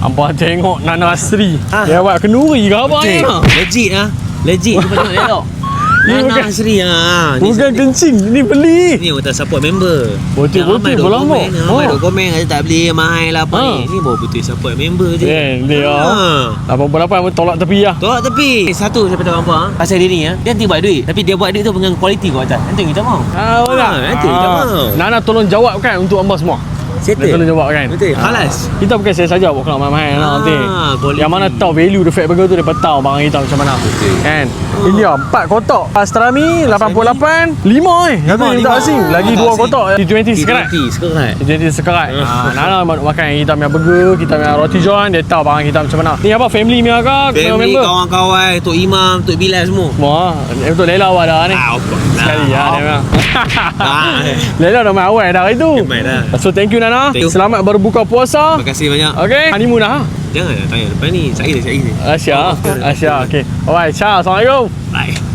Abang tengok Nana Asri. Dia buat kenduri ke apa ni? Legit ah. Legit tu tengok elok. Nana Asri Bukan kencing, ni beli. Ni betul support member. Betul bola mak. Ramai duk komen kata tak beli mahal lah apa ni. Ni baru betul support member je. Dia 88 pun tolak tepi lah. Tolak tepi. Satu saya beritahu hampa pasal dia ni dia nanti buat duit. Tapi dia buat duit tu dengan kualiti kau atas. Nanti kita mau. Nanti kita mau. Nana tolong jawab kan untuk hamba semua. Dia tolong jawab kan. Betul. Khalas. Kita bukan saya saja buat kelak mahal-mahal nanti. Yang mana tahu value the fact burger tu, dia tahu barang kita macam mana. Kan? Ini 4 kotak pastrami 88 5 kata kita asing lagi 2 kotak T20 sekerat. T20 sekerat. Nana makan kita punya burger, kita punya roti john, dia tahu barang kita macam mana. Ni apa family punya ke? Family, kawan-kawan, Tok Imam, Tok Bilal semua. Semua. Betul Lela awal dah ni. Sekali dia memang. Lela dah main awal dah hari tu. So thank you Nana. Selamat berbuka puasa. Terima kasih banyak. Okay. Honeymoon dah. Jangan tanya depan ni. Saya. Asia. Okey. Alright, ciao. Assalamualaikum. Bye.